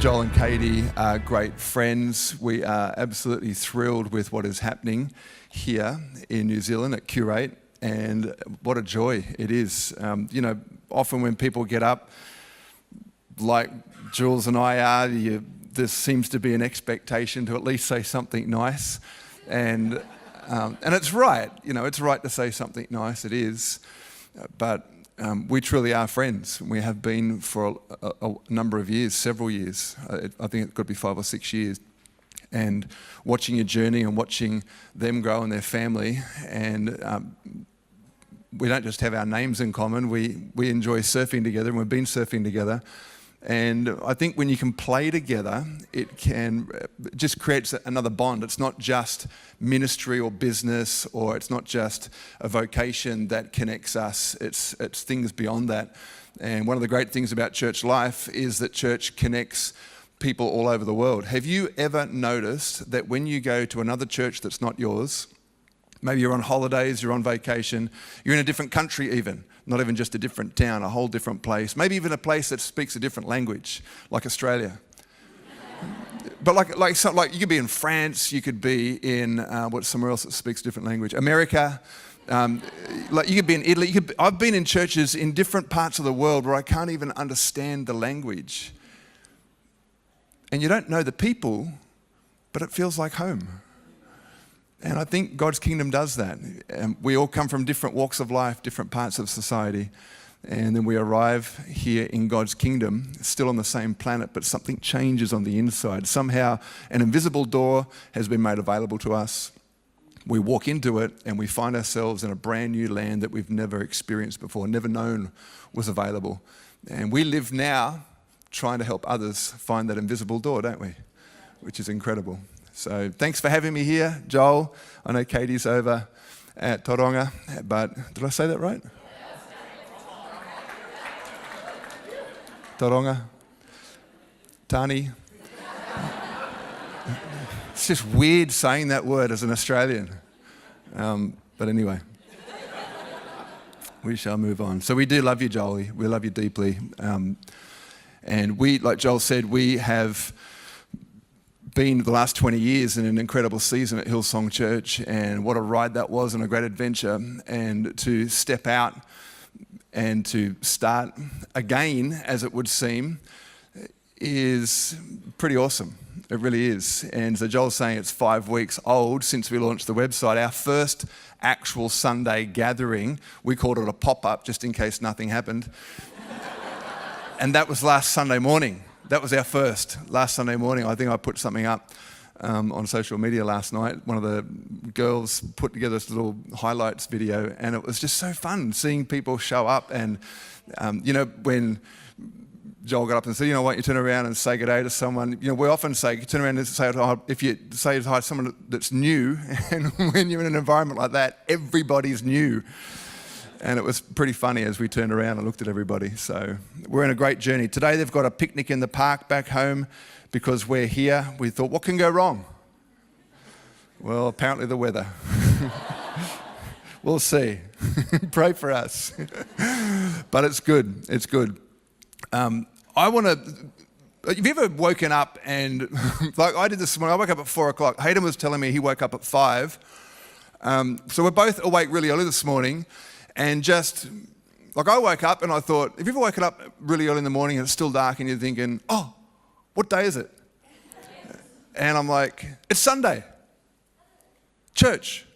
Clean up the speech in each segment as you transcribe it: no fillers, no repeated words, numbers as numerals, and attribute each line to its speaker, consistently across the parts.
Speaker 1: Joel and Katie are great friends. We are absolutely thrilled with what is happening here in New Zealand at Curate, and what a joy it is. Often when people get up, like Jules and I are, there seems to be an expectation to at least say something nice, and it's right. It's right to say something nice. It is, but we truly are friends. We have been for a number of years, several years. I think it could be 5 or 6 years. And watching your journey and watching them grow and their family. And we don't just have our names in common. We enjoy surfing together, and we've been surfing together. And I think when you can play together, it just creates another bond. It's not just ministry or business, or it's not just a vocation that connects us. It's things beyond that. And one of the great things about church life is that church connects people all over the world. Have you ever noticed that when you go to another church that's not yours, maybe you're on holidays, you're on vacation, you're in a different country even, not even just a different town, a whole different place, maybe even a place that speaks a different language, like Australia. But like you could be in France, you could be in somewhere else that speaks a different language, America. You could be in Italy. I've been in churches in different parts of the world where I can't even understand the language, and you don't know the people, but it feels like home. And I think God's kingdom does that. We all come from different walks of life, different parts of society. And then we arrive here in God's kingdom, still on the same planet, but something changes on the inside. Somehow an invisible door has been made available to us. We walk into it and we find ourselves in a brand new land that we've never experienced before, never known was available. And we live now trying to help others find that invisible door, don't we? Which is incredible. So thanks for having me here, Joel. I know Katie's over at Tauranga, but did I say that right? Tauranga? Tani? It's just weird saying that word as an Australian. But anyway, we shall move on. So we do love you, Joel. We love you deeply. And we, like Joel said, we have been the last 20 years in an incredible season at Hillsong Church, and what a ride that was and a great adventure. And to step out and to start again, as it would seem, is pretty awesome. It really is. And so Joel's saying it's 5 weeks old since we launched the website. Our first actual Sunday gathering, we called it a pop-up just in case nothing happened. And that was last Sunday morning. That was our first, last Sunday morning. I think I put something up on social media last night. One of the girls put together this little highlights video, and it was just so fun seeing people show up. And, when Joel got up and said, why don't you turn around and say good day to someone? We often say, turn around and say, if you say hi to someone that's new, and when you're in an environment like that, everybody's new. And it was pretty funny as we turned around and looked at everybody. So we're in a great journey. Today they've got a picnic in the park back home because we're here. We thought, what can go wrong? Well, apparently the weather. We'll see. Pray for us. But it's good. It's good. Have you ever woken up and, like I did this morning, I woke up at 4 o'clock. Hayden was telling me he woke up at 5. So we're both awake really early this morning. And just, like I woke up and I thought, have you ever woken up really early in the morning and it's still dark and you're thinking, oh, what day is it? And I'm like, it's Sunday. Church.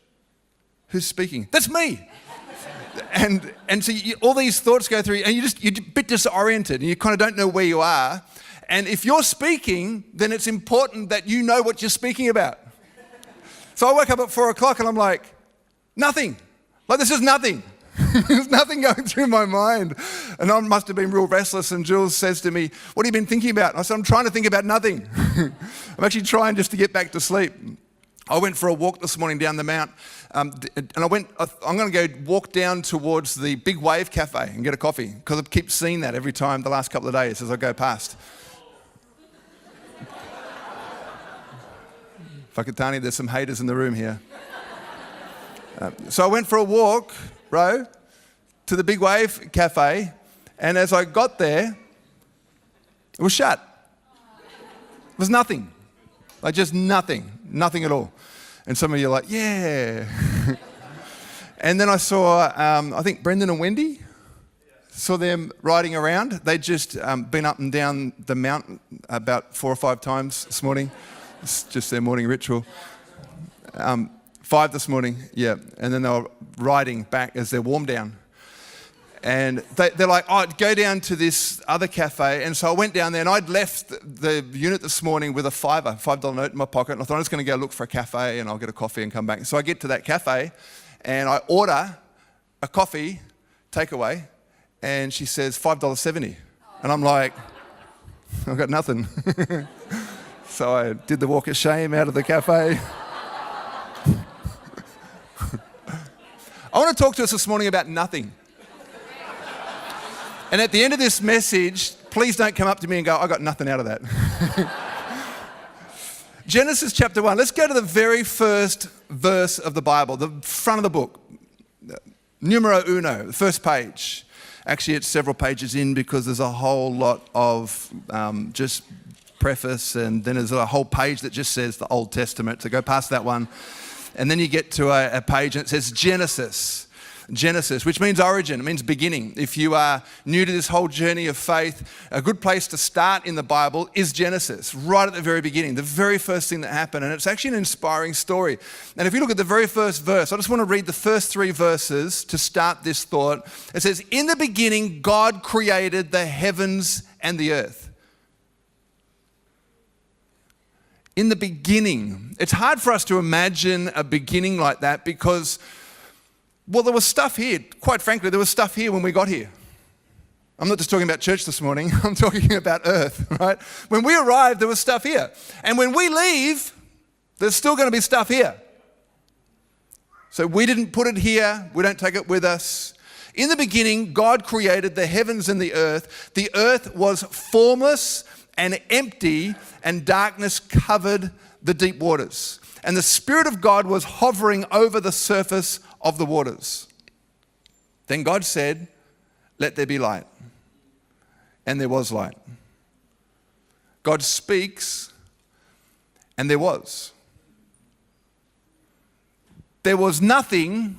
Speaker 1: Who's speaking? That's me. And so all these thoughts go through and you're a bit disoriented and you kind of don't know where you are. And if you're speaking, then it's important that you know what you're speaking about. So I woke up at 4 o'clock and I'm like, nothing. Like this is nothing. There's nothing going through my mind. And I must have been real restless. And Jules says to me, what have you been thinking about? And I said, I'm trying to think about nothing. I'm actually trying just to get back to sleep. I went for a walk this morning down the mount. I'm going to go walk down towards the Big Wave Cafe and get a coffee. Because I keep seeing that every time the last couple of days as I go past. Whakatani, there's some haters in the room here. So I went for a walk, to the Big Wave Cafe, and as I got there, it was shut. was nothing. Like just nothing at all. And some of you are like, yeah. And then I saw, I think Brendan and Wendy, saw them riding around. They'd just been up and down the mountain about 4 or 5 times this morning. It's just their morning ritual. 5 this morning, yeah. And then they were riding back as they're warm down. And they're like, oh, go down to this other cafe. And so I went down there, and I'd left the unit this morning with a $5 note in my pocket. And I thought I was going to go look for a cafe, and I'll get a coffee and come back. So I get to that cafe, and I order a coffee, takeaway, and she says $5.70. And I'm like, I've got nothing. So I did the walk of shame out of the cafe. I want to talk to us this morning about nothing. And at the end of this message, please don't come up to me and go, I got nothing out of that. Genesis chapter 1. Let's go to the very first verse of the Bible, the front of the book. Numero uno, the first page. Actually, it's several pages in because there's a whole lot of just preface, and then there's a whole page that just says the Old Testament. So go past that one. And then you get to a page and it says Genesis. Genesis, which means origin, it means beginning. If you are new to this whole journey of faith, a good place to start in the Bible is Genesis, right at the very beginning, the very first thing that happened. And it's actually an inspiring story. And if you look at the very first verse, I just want to read the first 3 verses to start this thought. It says, in the beginning, God created the heavens and the earth. In the beginning. It's hard for us to imagine a beginning like that because, well, there was stuff here. Quite frankly, there was stuff here when we got here. I'm not just talking about church this morning. I'm talking about earth, right? When we arrived, there was stuff here. And when we leave, there's still going to be stuff here. So we didn't put it here. We don't take it with us. In the beginning, God created the heavens and the earth. The earth was formless and empty, and darkness covered the deep waters. And the Spirit of God was hovering over the surface of the waters. Then God said, let there be light. And there was light. God speaks, and there was. There was nothing,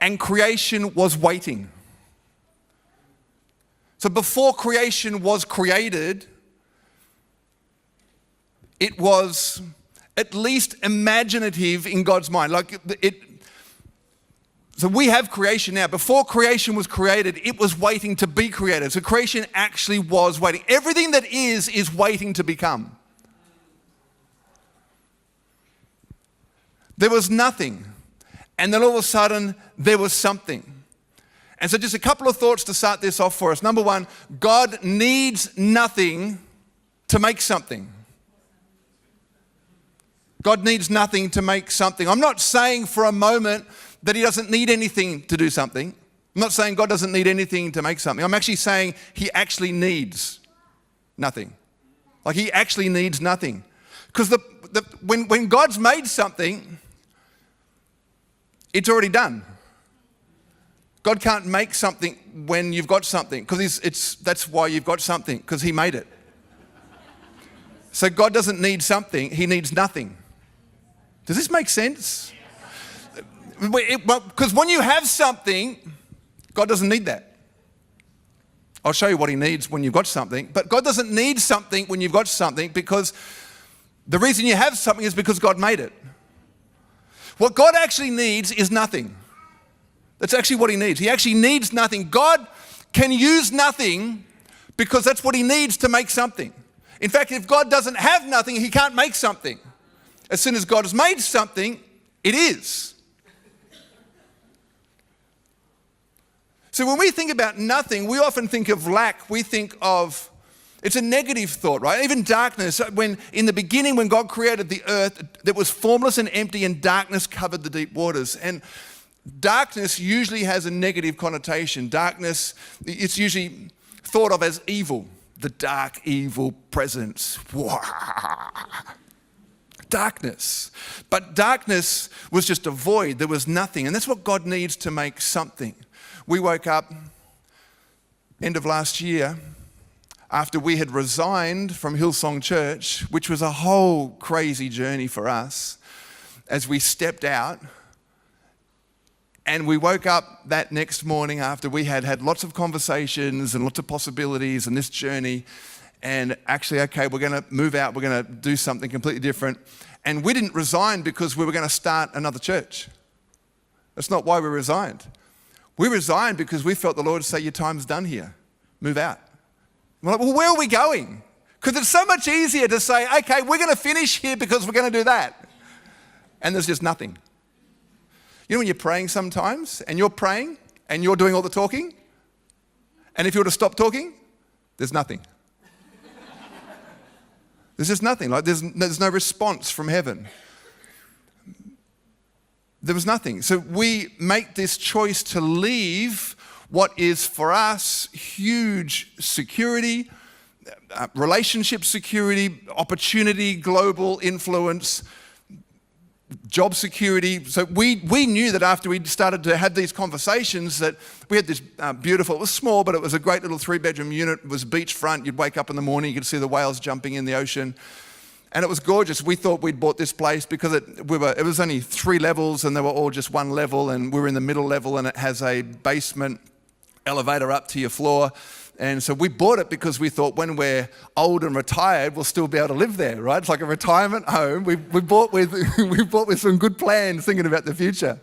Speaker 1: and creation was waiting. So before creation was created, it was at least imaginative in God's mind. So we have creation now. Before creation was created, it was waiting to be created. So creation actually was waiting. Everything that is waiting to become. There was nothing. And then all of a sudden, there was something. And so just a couple of thoughts to start this off for us. Number one, God needs nothing to make something. God needs nothing to make something. I'm not saying for a moment that he doesn't need anything to do something. I'm not saying God doesn't need anything to make something. I'm actually saying he actually needs nothing. Like he actually needs nothing. Because when God's made something, it's already done. God can't make something when you've got something, because that's why you've got something, because he made it. So God doesn't need something, he needs nothing. Does this make sense? Because when you have something, God doesn't need that. I'll show you what he needs when you've got something, but God doesn't need something when you've got something, because the reason you have something is because God made it. What God actually needs is nothing. That's actually what he needs. He actually needs nothing. God can use nothing because that's what he needs to make something. In fact, if God doesn't have nothing, he can't make something. As soon as God has made something, it is. So when we think about nothing, we often think of lack. We think of, it's a negative thought, right? Even darkness. When in the beginning, when God created the earth, that was formless and empty, and darkness covered the deep waters. And darkness usually has a negative connotation. Darkness, it's usually thought of as evil. The dark, evil presence. Darkness. But darkness was just a void. There was nothing. And that's what God needs to make something. We woke up end of last year after we had resigned from Hillsong Church, which was a whole crazy journey for us, as we stepped out, and we woke up that next morning after we had had lots of conversations and lots of possibilities and this journey, and actually, okay, we're going to move out, we're going to do something completely different. And we didn't resign because we were going to start another church. That's not why we resigned. We resigned because we felt the Lord say, your time's done here. Move out. We're like, well, where are we going? Because it's so much easier to say, okay, we're going to finish here because we're going to do that. And there's just nothing. You know when you're praying sometimes, and you're praying, and you're doing all the talking, and if you were to stop talking, there's nothing. There's just nothing. Like there's no response from heaven. There was nothing. So we make this choice to leave what is for us huge security, relationship security, opportunity, global influence, job security. So we knew that after we started to have these conversations that we had this beautiful, it was small, but it was a great little 3-bedroom unit. It was beachfront. You'd wake up in the morning, you could see the whales jumping in the ocean. And it was gorgeous. We thought we'd bought this place because it was only 3 levels and they were all just 1 level, and we were in the middle level, and it has a basement elevator up to your floor. And so we bought it because we thought when we're old and retired, we'll still be able to live there, right? It's like a retirement home. We bought with some good plans, thinking about the future.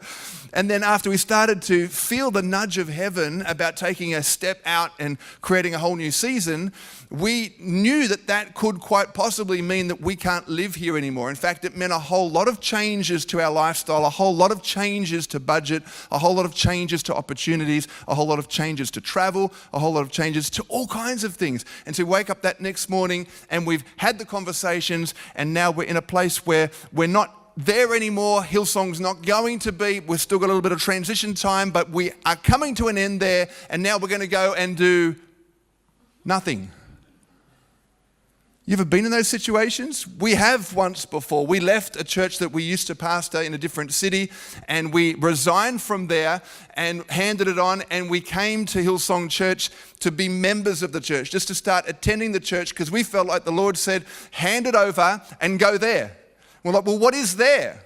Speaker 1: And then after we started to feel the nudge of heaven about taking a step out and creating a whole new season, we knew that that could quite possibly mean that we can't live here anymore. In fact, it meant a whole lot of changes to our lifestyle, a whole lot of changes to budget, a whole lot of changes to opportunities, a whole lot of changes to travel, a whole lot of changes to all kinds of things. And to wake up that next morning and we've had the conversations, and now we're in a place where we're not there anymore. Hillsong's not going to be. We've still got a little bit of transition time, but we are coming to an end there, and now we're going to go and do nothing. You ever been in those situations? We have once before. We left a church that we used to pastor in a different city, and we resigned from there and handed it on, and we came to Hillsong Church to be members of the church, just to start attending the church, because we felt like the Lord said, hand it over and go there. We're like, well, what is there?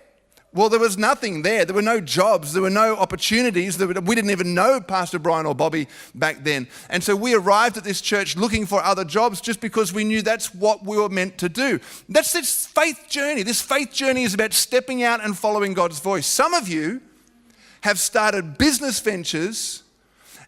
Speaker 1: Well, there was nothing there. There were no jobs. There were no opportunities. We didn't even know Pastor Brian or Bobby back then. And so we arrived at this church looking for other jobs just because we knew that's what we were meant to do. That's this faith journey. This faith journey is about stepping out and following God's voice. Some of you have started business ventures,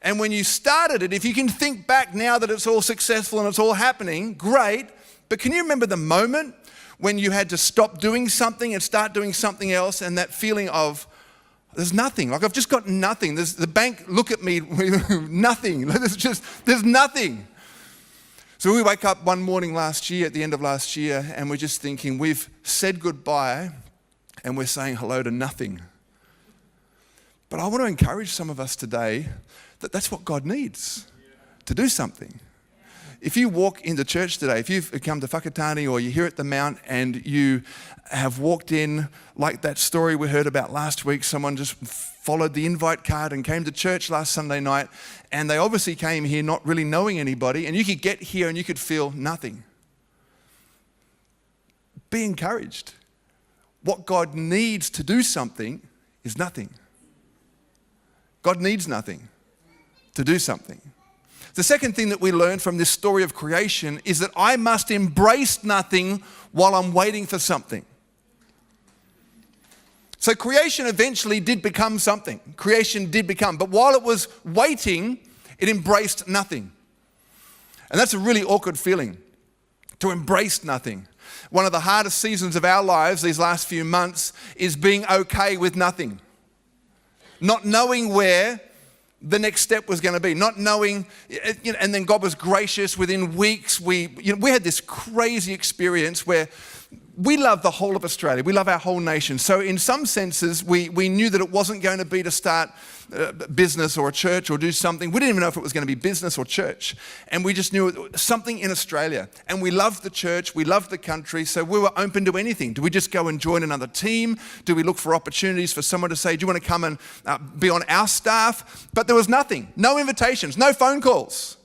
Speaker 1: and when you started it, if you can think back now that it's all successful and it's all happening, great. But can you remember the moment when you had to stop doing something and start doing something else, and that feeling of, there's nothing, like I've just got nothing. The bank look at me, nothing. There's nothing. So we wake up one morning last year, at the end of last year, and we're just thinking, we've said goodbye and we're saying hello to nothing. But I want to encourage some of us today that that's what God needs, to do something. If you walk into church today, if you've come to Whakatane or you're here at the Mount and you have walked in like that story we heard about last week, someone just followed the invite card and came to church last Sunday night, and they obviously came here not really knowing anybody, and you could get here and you could feel nothing. Be encouraged. What God needs to do something is nothing. God needs nothing to do something. The second thing that we learn from this story of creation is that I must embrace nothing while I'm waiting for something. So creation eventually did become something. Creation did become. But while it was waiting, it embraced nothing. And that's a really awkward feeling, to embrace nothing. One of the hardest seasons of our lives these last few months is being okay with nothing. Not knowing where the next step was going to be, not knowing, and then God was gracious. Within weeks, we had this crazy experience where we love the whole of Australia. We love our whole nation. So in some senses, we knew that it wasn't going to be to start business or a church or do something. We didn't even know if it was going to be business or church. And we just knew it was something in Australia. And we loved the church. We loved the country. So we were open to anything. Do we just go and join another team? Do we look for opportunities for someone to say, do you want to come and be on our staff? But there was nothing. No invitations. No phone calls.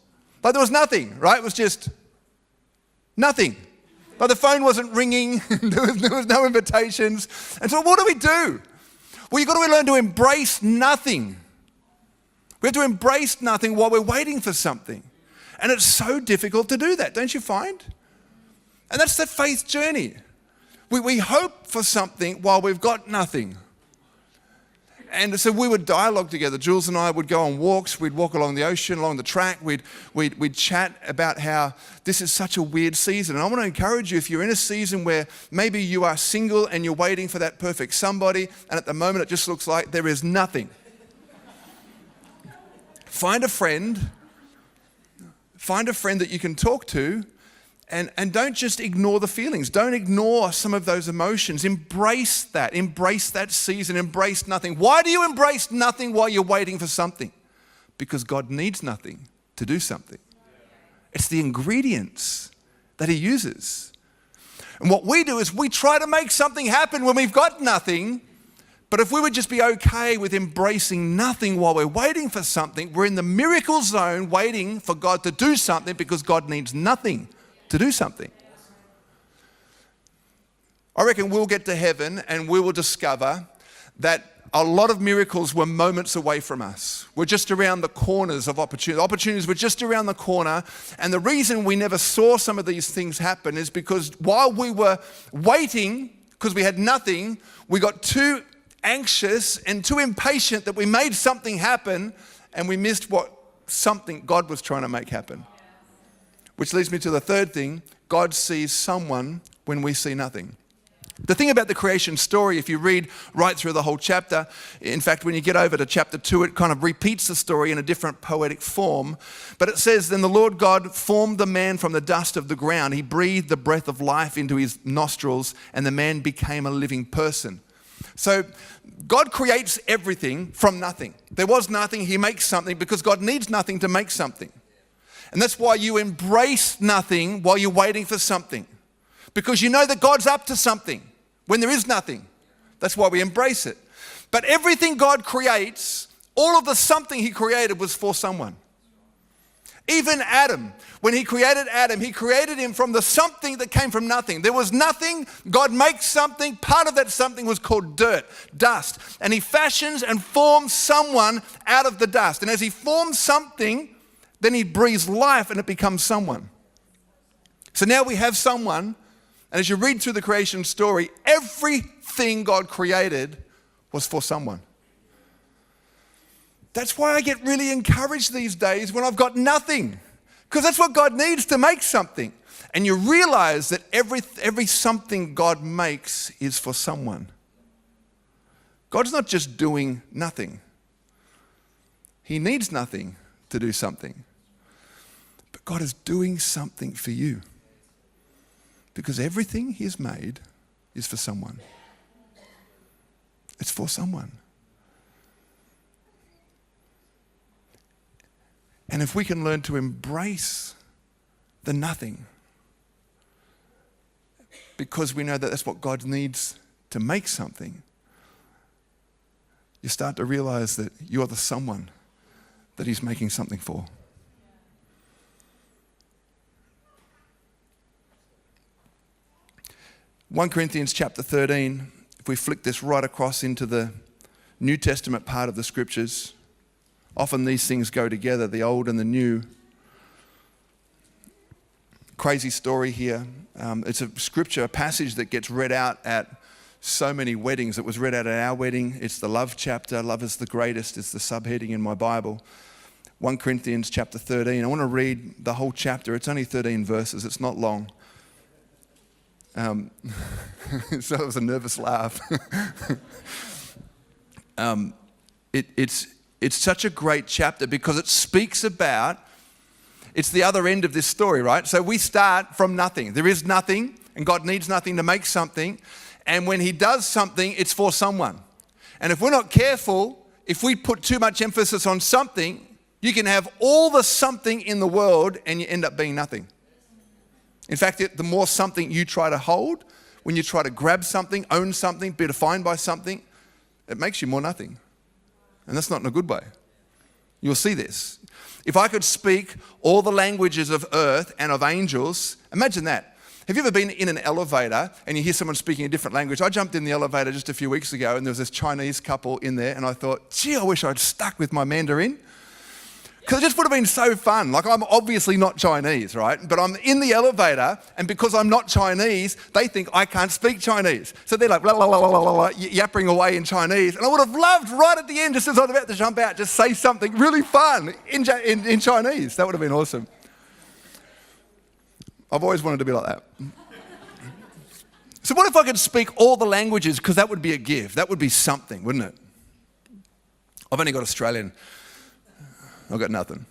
Speaker 1: Like there was nothing, right? It was just nothing. Like the phone wasn't ringing, there was no invitations. And so what do? Well, you've got to learn to embrace nothing. We have to embrace nothing while we're waiting for something. And it's so difficult to do that, don't you find? And that's the faith journey. We hope for something while we've got nothing. And so we would dialogue together. Jules and I would go on walks. We'd walk along the ocean, along the track. We'd chat about how this is such a weird season. And I want to encourage you, if you're in a season where maybe you are single and you're waiting for that perfect somebody, and at the moment it just looks like there is nothing. Find a friend that you can talk to, and don't just ignore the feelings. Don't ignore some of those emotions. Embrace that season, embrace nothing. Why do you embrace nothing while you're waiting for something? Because God needs nothing to do something. It's the ingredients that he uses. And what we do is we try to make something happen when we've got nothing. But if we would just be okay with embracing nothing while we're waiting for something, we're in the miracle zone waiting for God to do something because God needs nothing to do something. I reckon we'll get to heaven and we will discover that a lot of miracles were moments away from us. We're just around the corners of opportunities. Opportunities were just around the corner. And the reason we never saw some of these things happen is because while we were waiting, because we had nothing, we got too anxious and too impatient that we made something happen and we missed what something God was trying to make happen. Which leads me to the third thing. God sees someone when we see nothing. The thing about the creation story, if you read right through the whole chapter, in fact, when you get over to chapter 2, it kind of repeats the story in a different poetic form. But it says, then the Lord God formed the man from the dust of the ground. He breathed the breath of life into his nostrils, and the man became a living person. So God creates everything from nothing. There was nothing, he makes something because God needs nothing to make something. And that's why you embrace nothing while you're waiting for something. Because you know that God's up to something when there is nothing. That's why we embrace it. But everything God creates, all of the something he created was for someone. Even Adam, when he created him from the something that came from nothing. There was nothing, God makes something, part of that something was called dirt, dust. And he fashions and forms someone out of the dust. And as he forms something, then he breathes life and it becomes someone. So now we have someone, and as you read through the creation story, everything God created was for someone. That's why I get really encouraged these days when I've got nothing, because that's what God needs to make something. And you realize that every something God makes is for someone. God's not just doing nothing. He needs nothing to do something. But God is doing something for you. Because everything he has made is for someone. It's for someone. And if we can learn to embrace the nothing, because we know that that's what God needs to make something, you start to realize that you're the someone that he's making something for. (1 Corinthians chapter 13, if we flick this right across into the New Testament part of the scriptures, often these things go together, the old and the new. Crazy story here. It's a scripture, a passage that gets read out at so many weddings. It was read out at our wedding. It's the love chapter. Love is the greatest. It's the subheading in my Bible. 1 Corinthians chapter 13. I want to read the whole chapter. It's only 13 verses. It's not long. So it was a nervous laugh. It's such a great chapter because it speaks about, it's the other end of this story, right? So we start from nothing. There is nothing, and God needs nothing to make something. And when he does something, it's for someone. And if we're not careful, if we put too much emphasis on something, you can have all the something in the world and you end up being nothing. In fact, the more something you try to hold, when you try to grab something, own something, be defined by something, it makes you more nothing. And that's not in a good way. You'll see this. If I could speak all the languages of earth and of angels, imagine that. Have you ever been in an elevator and you hear someone speaking a different language? I jumped in the elevator just a few weeks ago and there was this Chinese couple in there and I thought, gee, I wish I'd stuck with my Mandarin. Because it just would have been so fun. Like, I'm obviously not Chinese, right? But I'm in the elevator, and because I'm not Chinese, they think I can't speak Chinese. So they're like, la la la la la la, yapping away in Chinese. And I would have loved right at the end, just as I was about to jump out, just say something really fun in Chinese. That would have been awesome. I've always wanted to be like that. So what if I could speak all the languages? Because that would be a gift. That would be something, wouldn't it? I've only got Australian. I've got nothing.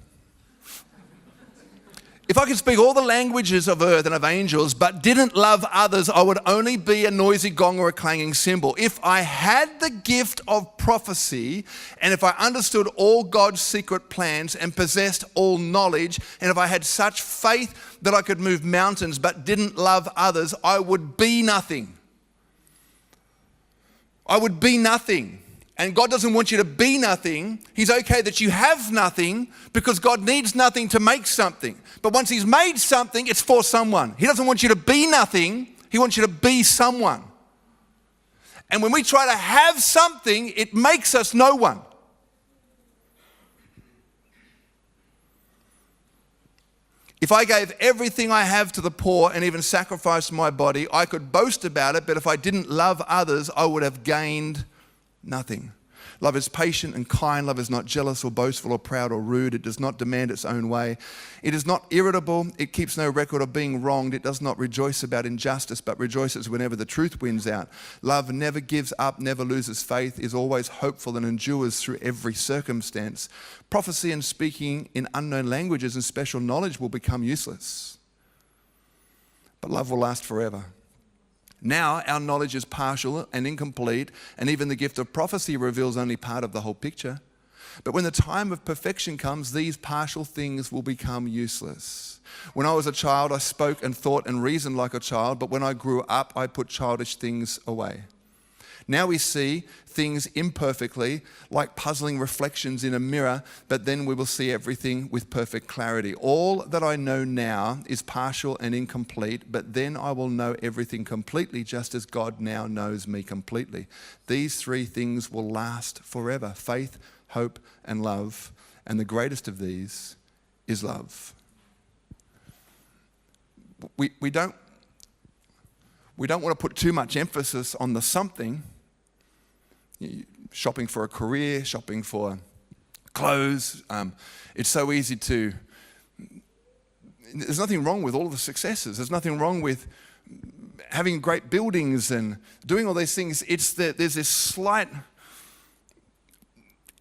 Speaker 1: If I could speak all the languages of earth and of angels, but didn't love others, I would only be a noisy gong or a clanging cymbal. If I had the gift of prophecy, and if I understood all God's secret plans and possessed all knowledge, and if I had such faith that I could move mountains, but didn't love others, I would be nothing. I would be nothing. And God doesn't want you to be nothing. He's okay that you have nothing because God needs nothing to make something. But once He's made something, it's for someone. He doesn't want you to be nothing. He wants you to be someone. And when we try to have something, it makes us no one. If I gave everything I have to the poor and even sacrificed my body, I could boast about it, but if I didn't love others, I would have gained nothing. Love is patient and kind. Love is not jealous or boastful or proud or rude. It does not demand its own way. It is not irritable. It keeps no record of being wronged. It does not rejoice about injustice, but rejoices whenever the truth wins out. Love never gives up, never loses faith, is always hopeful and endures through every circumstance. Prophecy and speaking in unknown languages and special knowledge will become useless, but love will last forever. Now our knowledge is partial and incomplete, and even the gift of prophecy reveals only part of the whole picture. But when the time of perfection comes, these partial things will become useless. When I was a child, I spoke and thought and reasoned like a child, but when I grew up, I put childish things away. Now we see things imperfectly, like puzzling reflections in a mirror, but then we will see everything with perfect clarity. All that I know now is partial and incomplete, but then I will know everything completely, just as God now knows me completely. These three things will last forever: faith, hope, and love. And the greatest of these is love. We don't want to put too much emphasis on the something. Shopping for a career, shopping for clothes. It's so easy to... There's nothing wrong with all of the successes. There's nothing wrong with having great buildings and doing all these things. It's that there's this slight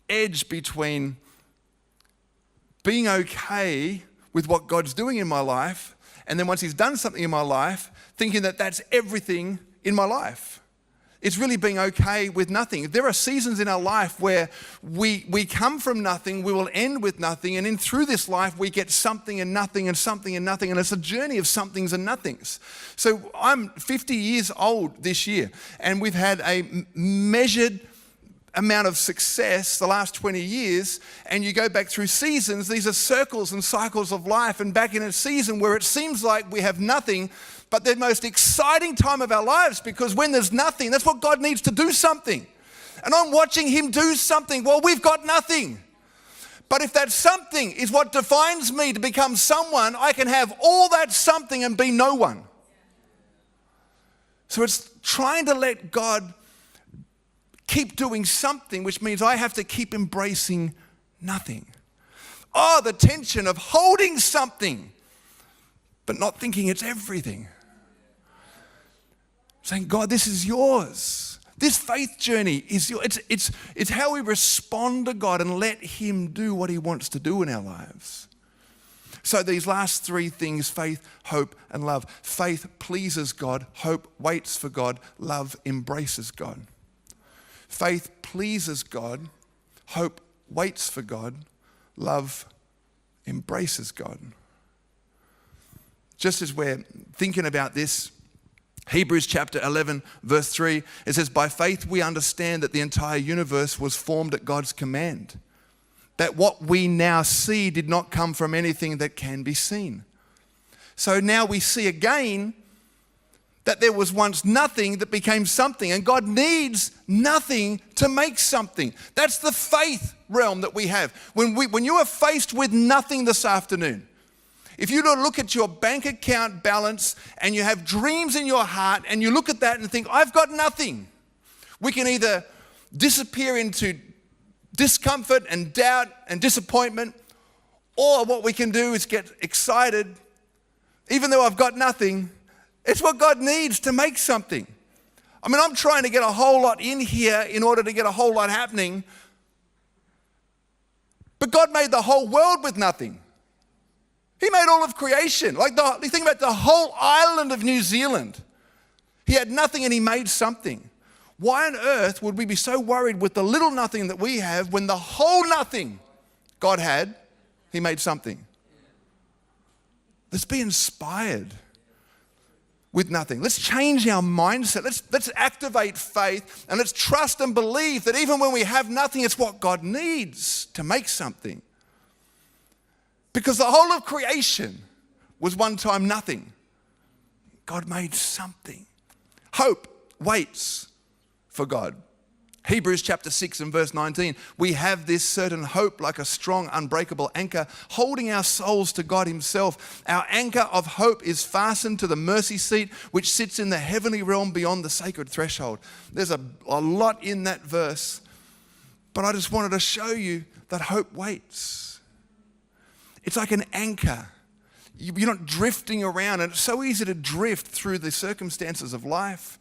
Speaker 1: edge between being okay with what God's doing in my life, and then once He's done something in my life, thinking that that's everything in my life. It's really being okay with nothing. There are seasons in our life where we come from nothing, we will end with nothing, and through this life we get something and nothing and something and nothing, and it's a journey of somethings and nothings. So I'm 50 years old this year, and we've had a measured amount of success the last 20 years, and you go back through seasons. These are circles and cycles of life, and back in a season where it seems like we have nothing, but the most exciting time of our lives, because when there's nothing, that's what God needs to do something. And I'm watching Him do something. Well, we've got nothing. But if that something is what defines me to become someone, I can have all that something and be no one. So it's trying to let God keep doing something, which means I have to keep embracing nothing. Oh, the tension of holding something, but not thinking it's everything. Saying, God, this is yours. This faith journey is yours. It's how we respond to God and let Him do what He wants to do in our lives. So these last three things: faith, hope, and love. Faith pleases God. Hope waits for God. Love embraces God. Faith pleases God. Hope waits for God. Love embraces God. Just as we're thinking about this, Hebrews chapter 11, verse 3, it says, by faith we understand that the entire universe was formed at God's command. that what we now see did not come from anything that can be seen. So now we see again that there was once nothing that became something, and God needs nothing to make something. That's the faith realm that we have. When you are faced with nothing this afternoon, if you look at your bank account balance and you have dreams in your heart and you look at that and think, I've got nothing, we can either disappear into discomfort and doubt and disappointment, or what we can do is get excited. Even though I've got nothing, it's what God needs to make something. I mean, I'm trying to get a whole lot in here in order to get a whole lot happening. But God made the whole world with nothing. He made all of creation. Like you think about the whole island of New Zealand. He had nothing and he made something. Why on earth would we be so worried with the little nothing that we have when the whole nothing God had, he made something? Let's be inspired with nothing. Let's change our mindset. Let's activate faith, and let's trust and believe that even when we have nothing, it's what God needs to make something. Because the whole of creation was one time nothing. God made something. Hope waits for God. Hebrews chapter 6 and verse 19, we have this certain hope like a strong, unbreakable anchor, holding our souls to God himself. Our anchor of hope is fastened to the mercy seat, which sits in the heavenly realm beyond the sacred threshold. There's a lot in that verse, but I just wanted to show you that hope waits. It's like an anchor. You're not drifting around, and it's so easy to drift through the circumstances of life.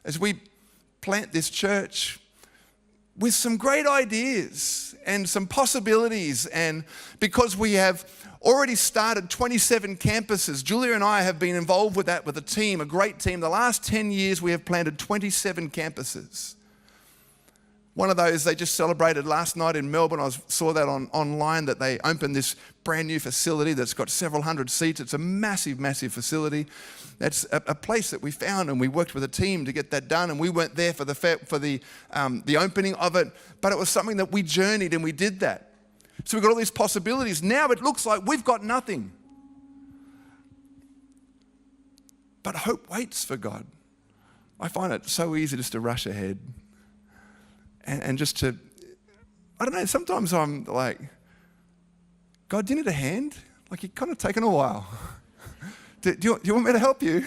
Speaker 1: As we plant this church with some great ideas and some possibilities, and because we have already started 27 campuses, Julia and I have been involved with that with a team, a great team. The last 10 years we have planted 27 campuses. One of those they just celebrated last night in Melbourne. I saw that online that they opened this brand new facility that's got several hundred seats. It's a massive, massive facility. That's a place that we found, and we worked with a team to get that done. And we weren't there for the opening of it, but it was something that we journeyed and we did that. So we've got all these possibilities. Now it looks like we've got nothing. But hope waits for God. I find it so easy just to rush ahead. And just to, I don't know, sometimes I'm like, God, do you need a hand? Like, you're kind of taking a while. Do you want me to help you?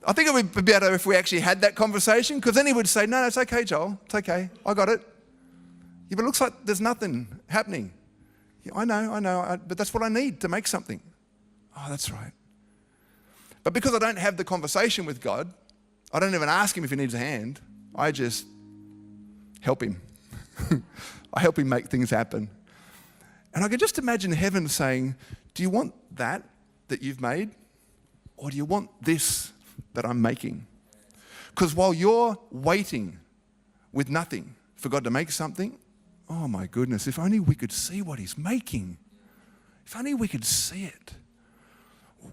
Speaker 1: I think it would be better if we actually had that conversation, because then he would say, no, it's okay, Joel. It's okay. I got it. Yeah, but it looks like there's nothing happening. Yeah, I know, but that's what I need to make something. Oh, that's right. But because I don't have the conversation with God, I don't even ask him if he needs a hand. I just help him. I help him make things happen. And I could just imagine heaven saying, do you want that you've made? Or do you want this that I'm making? Because while you're waiting with nothing for God to make something, oh my goodness, if only we could see what he's making. If only we could see it.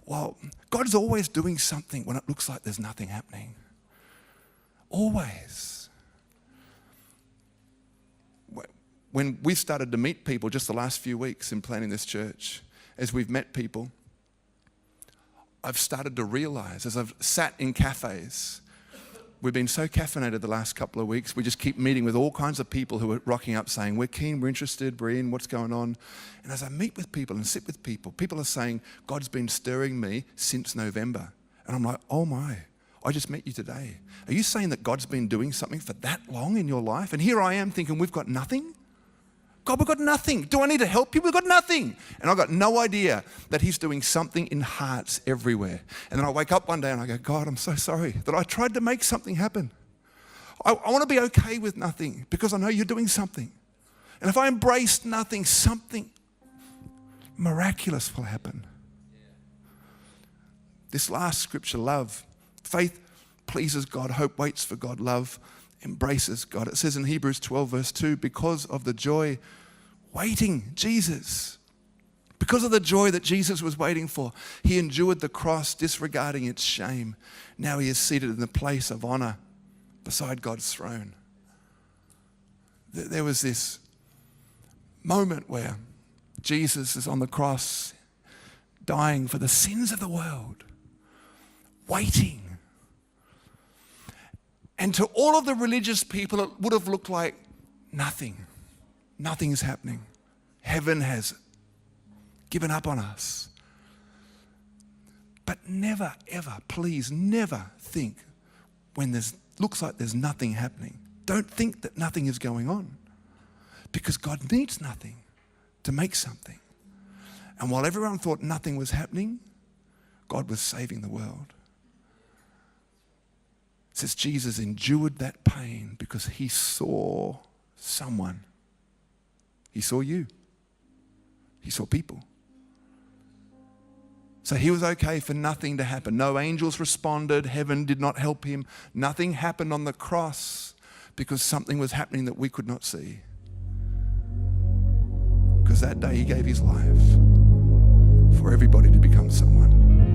Speaker 1: Well, God's always doing something when it looks like there's nothing happening. Always. When we started to meet people just the last few weeks in planning this church, as we've met people, I've started to realize, as I've sat in cafes, we've been so caffeinated the last couple of weeks, we just keep meeting with all kinds of people who are rocking up saying, we're keen, we're interested, we're in, what's going on? And as I meet with people and sit with people, people are saying, God's been stirring me since November. And I'm like, oh my, I just met you today. Are you saying that God's been doing something for that long in your life? And here I am thinking, we've got nothing? God, we've got nothing. Do I need to help you? We've got nothing. And I've got no idea that he's doing something in hearts everywhere. And then I wake up one day and I go, God, I'm so sorry that I tried to make something happen. I want to be okay with nothing because I know you're doing something. And if I embrace nothing, something miraculous will happen. This last scripture, love. Faith pleases God. Hope waits for God. Love embraces God. It says in Hebrews 12 verse 2, because of the joy waiting Jesus, because of the joy that Jesus was waiting for, he endured the cross, disregarding its shame. Now he is seated in the place of honor beside God's throne. There was this moment where Jesus is on the cross, dying for the sins of the world, waiting. And to all of the religious people, it would have looked like nothing. Nothing is happening. Heaven has given up on us. But never, ever, please never think when looks like there's nothing happening. Don't think that nothing is going on, because God needs nothing to make something. And while everyone thought nothing was happening, God was saving the world. It says Jesus endured that pain because he saw someone. He saw you. He saw people. So he was okay for nothing to happen. No angels responded. Heaven did not help him. Nothing happened on the cross because something was happening that we could not see. Because that day he gave his life for everybody to become someone.